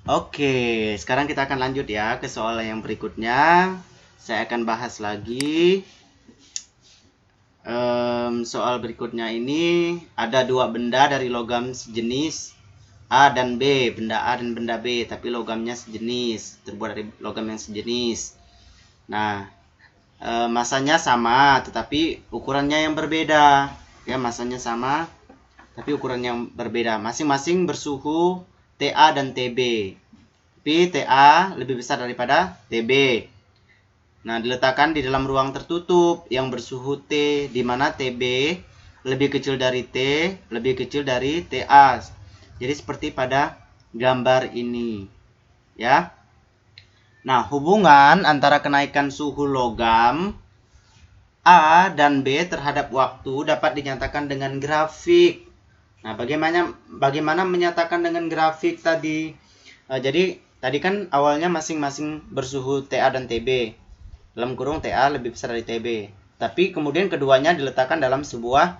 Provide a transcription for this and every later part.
Oke, sekarang kita akan lanjut ya ke soal yang berikutnya. Saya akan bahas lagi. Soal berikutnya ini ada dua benda dari logam sejenis A dan B, benda A dan benda B, tapi logamnya sejenis, terbuat dari logam yang sejenis. Nah, masanya sama, tetapi ukurannya yang berbeda. Ya, masanya sama, tapi ukurannya yang berbeda. Masing-masing bersuhu TA dan TB. Tapi TA lebih besar daripada TB. Nah, diletakkan di dalam ruang tertutup yang bersuhu T, di mana TB lebih kecil dari T, lebih kecil dari TA. Jadi seperti pada gambar ini, ya. Nah, hubungan antara kenaikan suhu logam A dan B terhadap waktu dapat dinyatakan dengan grafik. Nah, bagaimana menyatakan dengan grafik tadi? Jadi tadi kan awalnya masing-masing bersuhu TA dan TB. Dalam kurung TA lebih besar dari TB. Tapi kemudian keduanya diletakkan dalam sebuah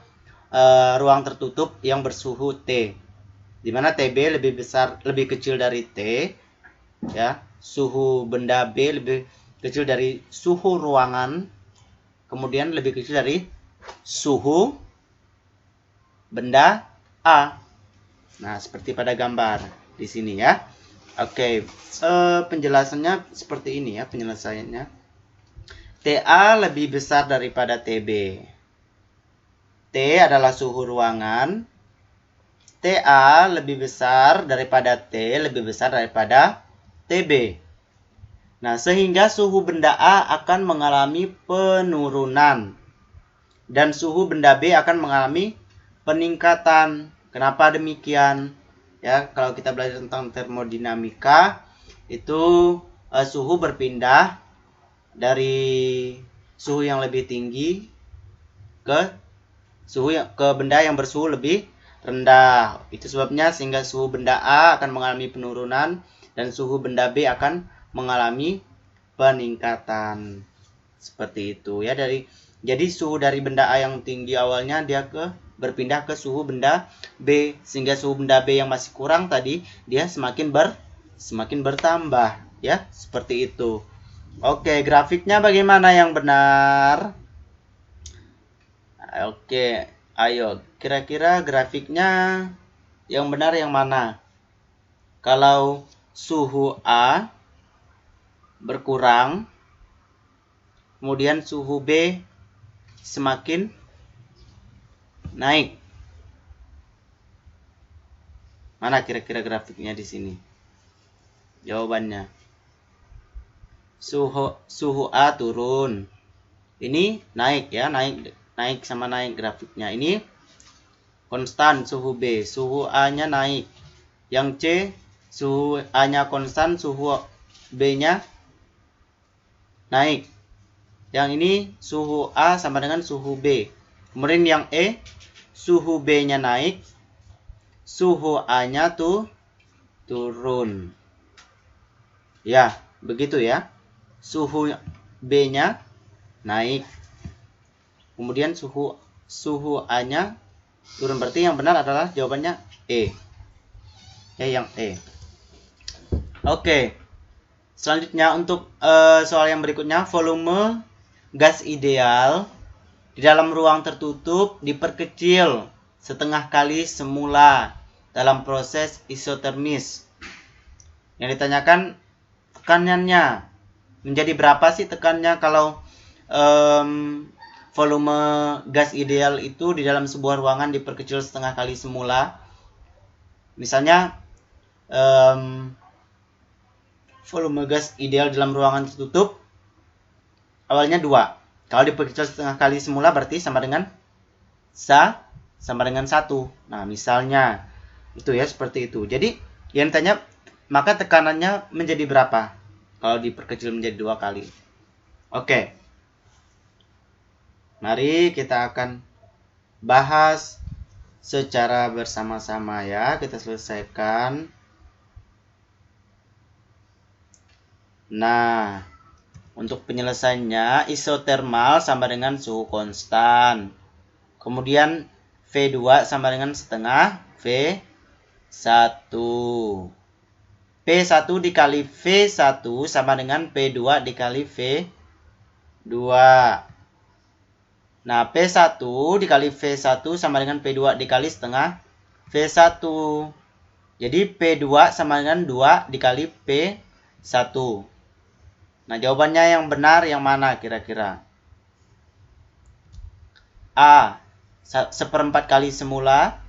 ruang tertutup yang bersuhu T. Di mana TB lebih kecil dari T, ya. Suhu benda B lebih kecil dari suhu ruangan, kemudian lebih kecil dari suhu benda A. Nah, seperti pada gambar di sini ya. Oke, penjelasannya seperti ini ya penyelesaiannya. TA lebih besar daripada TB. T adalah suhu ruangan. TA lebih besar daripada T, lebih besar daripada TB. Nah, sehingga suhu benda A akan mengalami penurunan dan suhu benda B akan mengalami peningkatan. Kenapa demikian? Ya, kalau kita belajar tentang termodinamika, itu suhu berpindah dari suhu yang lebih tinggi ke benda yang bersuhu lebih rendah. Itu sebabnya sehingga suhu benda A akan mengalami penurunan dan suhu benda B akan mengalami peningkatan. Seperti itu ya. Jadi suhu dari benda A yang tinggi awalnya dia berpindah ke suhu benda B, sehingga suhu benda B yang masih kurang tadi dia semakin bertambah ya, seperti itu. Oke, grafiknya bagaimana yang benar? Oke, ayo kira-kira grafiknya yang benar yang mana? Kalau suhu A berkurang, kemudian suhu B semakin naik. Mana kira-kira grafiknya di sini? Jawabannya. Suhu A turun. Ini naik ya, naik sama naik grafiknya. Ini konstan suhu B, suhu A-nya naik. Yang C suhu A-nya konstan, suhu B-nya naik. Yang ini suhu A sama dengan suhu B. Kemudian yang E, suhu B-nya naik, suhu A-nya turun. Ya, begitu ya. Suhu B-nya naik. Kemudian suhu A-nya turun. Berarti yang benar adalah jawabannya E. Ya, yang E. Oke. Selanjutnya untuk soal yang berikutnya, volume gas ideal di dalam ruang tertutup diperkecil setengah kali semula dalam proses isotermis. Yang ditanyakan tekanannya menjadi berapa sih tekanannya kalau volume gas ideal itu di dalam sebuah ruangan diperkecil setengah kali semula. Misalnya volume gas ideal dalam ruangan tertutup awalnya 2. Kalau diperkecil setengah kali semula berarti sama dengan 1. Nah, misalnya itu ya, seperti itu. Jadi yang ditanya, maka tekanannya menjadi berapa kalau diperkecil menjadi 2 kali? Oke. Mari kita akan bahas secara bersama-sama ya. Kita selesaikan. Nah, untuk penyelesaiannya, isotermal sama dengan suhu konstan. Kemudian V2 sama dengan setengah V1. P1 dikali V1 sama dengan P2 dikali V2. Nah, P1 dikali V1 sama dengan P2 dikali setengah V1. Jadi, P2 sama dengan 2 dikali P1. Nah, jawabannya yang benar yang mana kira-kira? A. 1/4 kali semula.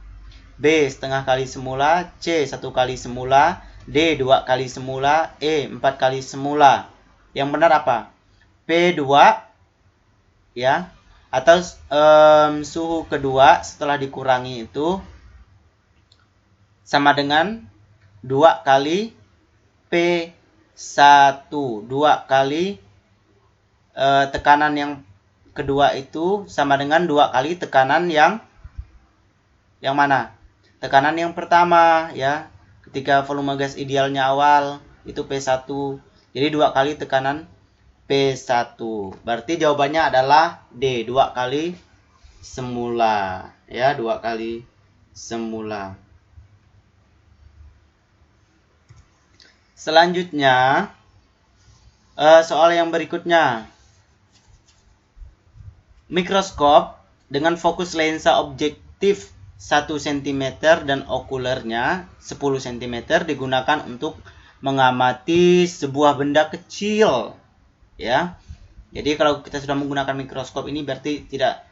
B. Setengah kali semula. C. 1 kali semula. D. 2 kali semula. E. 4 kali semula. Yang benar apa? P2 ya, atau suhu kedua setelah dikurangi itu sama dengan 2 kali P1. 2 kali tekanan yang kedua itu sama dengan 2 kali tekanan yang mana? Tekanan yang pertama ya. Ketika volume gas idealnya awal itu P1. Jadi 2 kali tekanan P1. Berarti jawabannya adalah D, 2 kali semula. Ya, 2 kali semula. Selanjutnya, soal yang berikutnya. Mikroskop dengan fokus lensa objektif 1 cm dan okulernya 10 cm digunakan untuk mengamati sebuah benda kecil. Ya. Jadi kalau kita sudah menggunakan mikroskop ini berarti tidak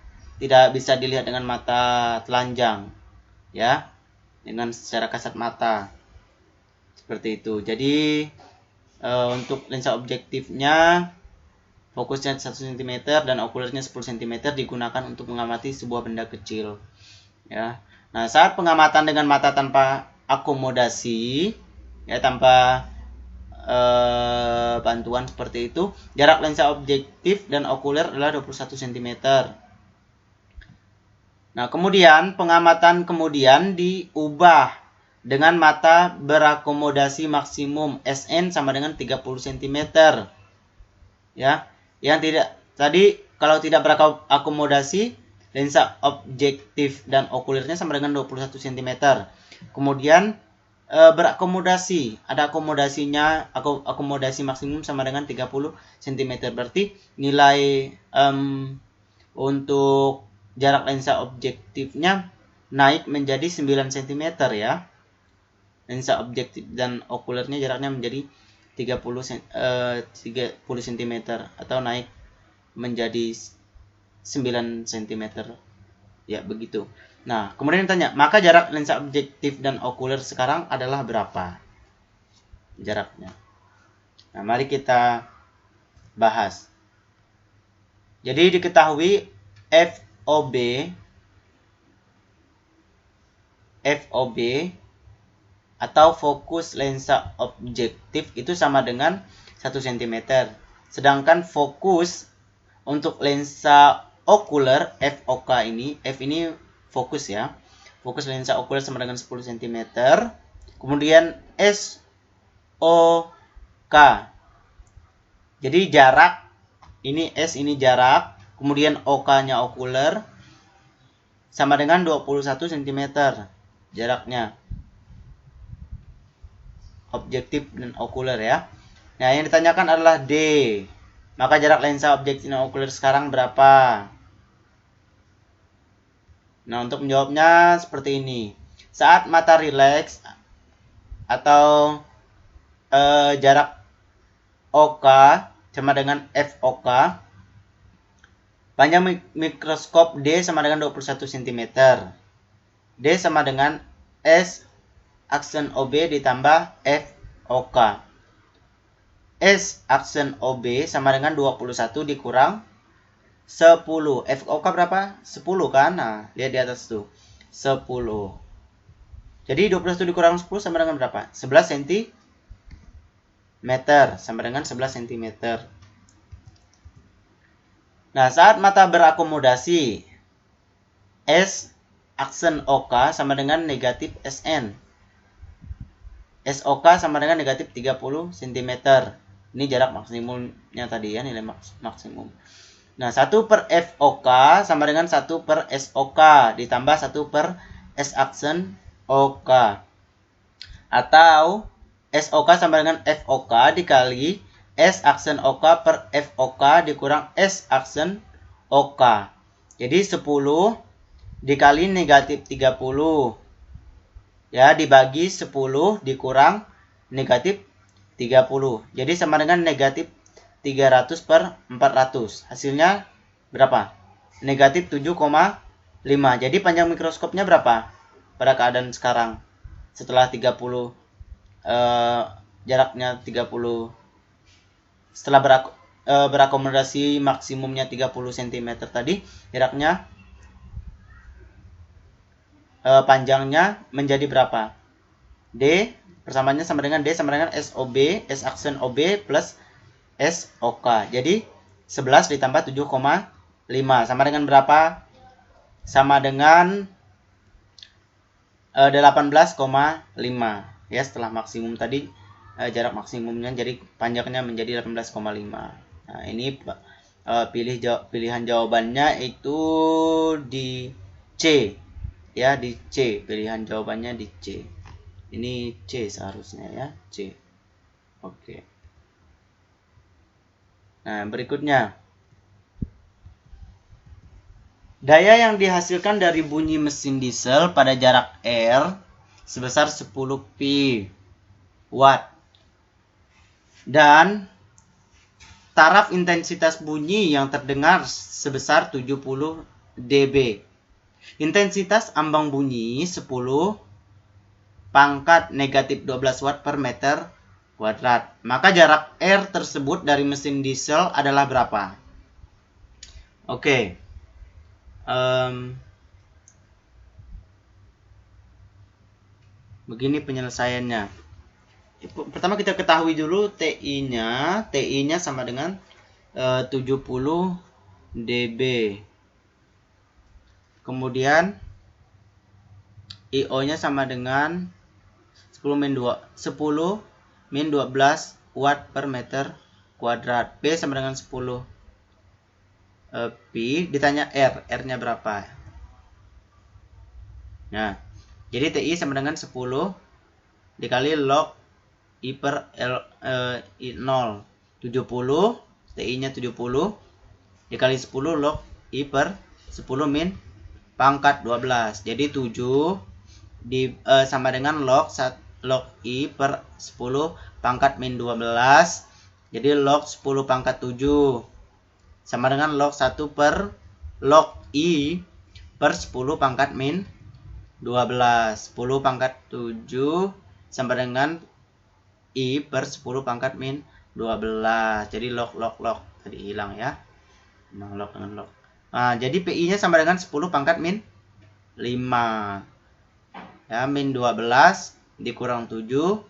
bisa dilihat dengan mata telanjang. Ya. Dengan secara kasat mata. Seperti itu. Jadi untuk lensa objektifnya fokusnya 1 cm dan okulernya 10 cm digunakan untuk mengamati sebuah benda kecil. Ya. Nah, saat pengamatan dengan mata tanpa akomodasi, ya tanpa bantuan seperti itu, jarak lensa objektif dan okuler adalah 21 cm. Nah, kemudian pengamatan kemudian diubah dengan mata berakomodasi maksimum SN sama dengan 30 cm. Ya, yang tidak tadi kalau tidak berakomodasi lensa objektif dan okulernya sama dengan 21 cm. Kemudian berakomodasi, ada akomodasinya, akomodasi maksimum sama dengan 30 cm. Berarti nilai untuk jarak lensa objektifnya naik menjadi 9 cm ya. Lensa objektif dan okulernya jaraknya menjadi 30 cm atau naik menjadi 9 cm. Ya, begitu. Nah, kemudian ditanya, maka jarak lensa objektif dan okuler sekarang adalah berapa jaraknya? Nah, mari kita bahas. Jadi diketahui FOB atau fokus lensa objektif itu sama dengan 1 cm. Sedangkan fokus untuk lensa okuler FOK ini, F ini fokus ya. Fokus lensa okuler sama dengan 10 cm. Kemudian SOK. Jadi jarak, ini S ini jarak, kemudian OK-nya okuler sama dengan 21 cm jaraknya. Objektif dan okuler ya. Nah, yang ditanyakan adalah D. Maka jarak lensa objektif dan okuler sekarang berapa? Nah, untuk menjawabnya seperti ini. Saat mata rileks atau jarak OK sama dengan FOK, panjang mikroskop D sama dengan 21 cm. D sama dengan S aksen OB ditambah FOK. S aksen OB sama dengan 21 dikurang 10. FOK berapa? 10 kan? Nah, lihat di atas tuh. 10. Jadi 21 dikurang 10 sama dengan berapa? 11 cm. Sama dengan 11 cm. Nah, saat mata berakomodasi, S aksen OK sama dengan negatif SN. SOK sama dengan negatif 30 cm. Ini jarak maksimumnya tadi ya, nilai maksimum. Nah, 1 per FOK sama dengan 1 per SOK ditambah 1 per S aksen OK. Atau SOK sama dengan FOK dikali S aksen OK per FOK dikurang S aksen OK. Jadi 10 dikali negatif 30. Ya, dibagi 10 dikurang negatif 30. Jadi sama dengan negatif 300 per 400. Hasilnya berapa? Negatif 7,5. Jadi panjang mikroskopnya berapa? Pada keadaan sekarang. Setelah 30. Jaraknya 30. Setelah berakomodasi maksimumnya 30 cm tadi, jaraknya panjangnya menjadi berapa? D persamaannya sama dengan D sama dengan SOB, S aksen OB plus SOK. Jadi 11 ditambah 7,5 sama dengan berapa? Sama dengan 18,5. Ya, setelah maksimum tadi jarak maksimumnya jadi panjangnya menjadi 18,5. Nah, ini pilihan jawabannya itu di C. Ya, di C. Pilihan jawabannya di C. Ini C seharusnya ya, C. Oke. Nah, berikutnya. Daya yang dihasilkan dari bunyi mesin diesel pada jarak R sebesar 10 pi watt. Dan taraf intensitas bunyi yang terdengar sebesar 70 dB. Intensitas ambang bunyi 10 pangkat negatif 12 watt per meter kuadrat. Maka jarak R tersebut dari mesin diesel adalah berapa? Oke. Begini penyelesaiannya. Pertama kita ketahui dulu TI-nya. TI-nya sama dengan 70 dB. Kemudian IO-nya sama dengan 10 min 12 watt per meter kuadrat. P sama dengan 10 pi. Ditanya R. R-nya berapa? Nah, jadi TI sama dengan 10 dikali log I per I0. 70. TI-nya 70 dikali 10 log I per 10 min pangkat 12. Jadi 7 sama dengan log I per 10 pangkat min 12. Jadi log 10 pangkat 7 sama dengan log 1 per log I per 10 pangkat min 12. 10 pangkat 7 sama dengan I per 10 pangkat min 12. Jadi log tadi hilang ya. Nah, log dengan log. Nah, jadi PI-nya sama dengan 10 pangkat min 5. Ya, min 12 dikurang 7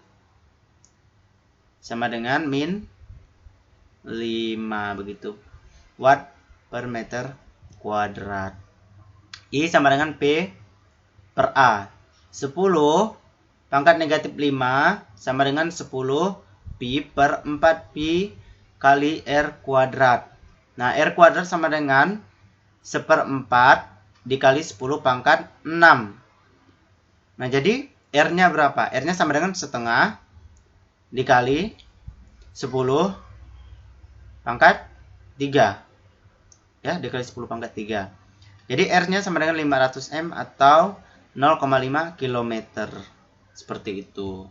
sama dengan min 5 begitu. Watt per meter kuadrat. I sama dengan P per A. 10 pangkat negatif 5 sama dengan 10 pi per 4 pi kali R kuadrat. Nah, R kuadrat sama dengan 1/4 dikali 10 pangkat 6. Nah, jadi R-nya berapa? R-nya sama dengan setengah dikali 10 pangkat 3. Ya, dikali 10 pangkat 3. Jadi R-nya sama dengan 500 M atau 0,5 km. Seperti itu.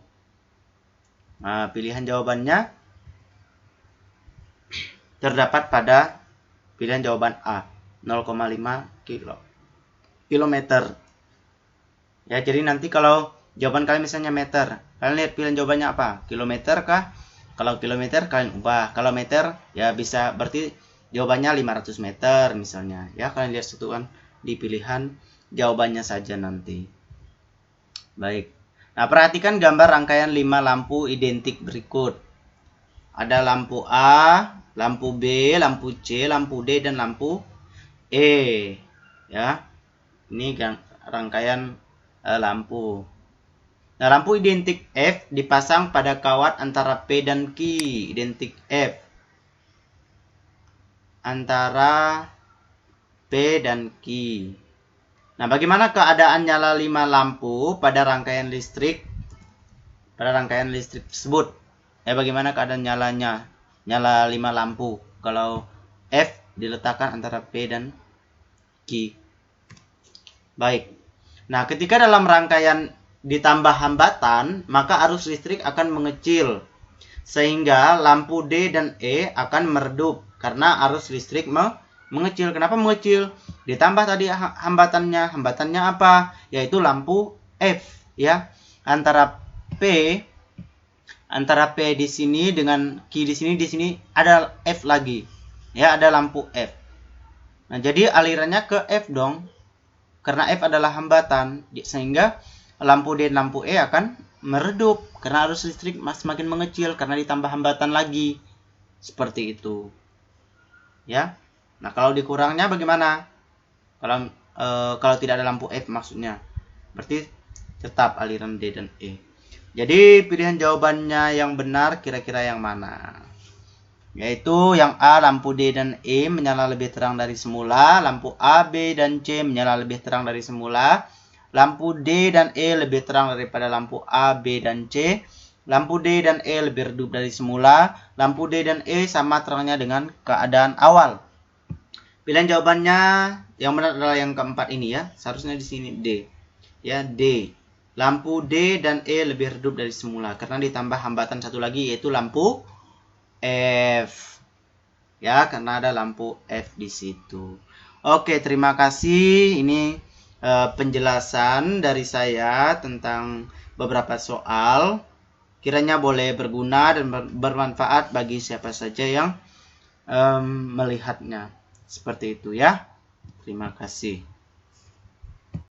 Nah, pilihan jawabannya terdapat pada pilihan jawaban A, 0,5 km. Ya, jadi nanti kalau jawaban kalian misalnya meter, kalian lihat pilihan jawabannya apa? Kilometer kah? Kalau kilometer kalian ubah. Kalau meter ya bisa berarti jawabannya 500 meter misalnya. Ya, kalian lihat satuan di pilihan jawabannya saja nanti. Baik. Nah, perhatikan gambar rangkaian 5 lampu identik berikut. Ada lampu A, lampu B, lampu C, lampu D, dan lampu E. Ya, ini rangkaian lampu. Nah, lampu identik F dipasang pada kawat antara P dan Q. Identik F antara P dan Q. Nah, bagaimana keadaan nyala 5 lampu pada rangkaian listrik pada rangkaian listrik tersebut. Bagaimana keadaan nyala 5 lampu kalau F diletakkan antara P dan Q. Baik. Nah, ketika dalam rangkaian ditambah hambatan, maka arus listrik akan mengecil. Sehingga lampu D dan E akan meredup karena arus listrik mengecil. Kenapa mengecil? Ditambah tadi hambatannya. Hambatannya apa? Yaitu lampu F, ya. Antara P di sini dengan Q di sini ada F lagi. Ya, ada lampu F. Nah, jadi alirannya ke F dong. Karena F adalah hambatan, sehingga lampu D dan lampu E akan meredup karena arus listrik semakin mengecil karena ditambah hambatan lagi. Seperti itu. Ya. Nah, kalau dikurangnya bagaimana? Kalau tidak ada lampu F maksudnya. Berarti tetap aliran D dan E. Jadi pilihan jawabannya yang benar kira-kira yang mana? Yaitu yang A, lampu D dan E menyala lebih terang dari semula. Lampu A, B, dan C menyala lebih terang dari semula. Lampu D dan E lebih terang daripada lampu A, B, dan C. Lampu D dan E lebih redup dari semula. Lampu D dan E sama terangnya dengan keadaan awal. Pilihan jawabannya yang benar adalah yang keempat ini ya. Seharusnya di sini D. Ya, D. Lampu D dan E lebih redup dari semula karena ditambah hambatan satu lagi yaitu lampu F. Ya, karena ada lampu F di situ. Oke, terima kasih. Ini penjelasan dari saya tentang beberapa soal. Kiranya boleh berguna dan bermanfaat bagi siapa saja yang melihatnya. Seperti itu ya. Terima kasih.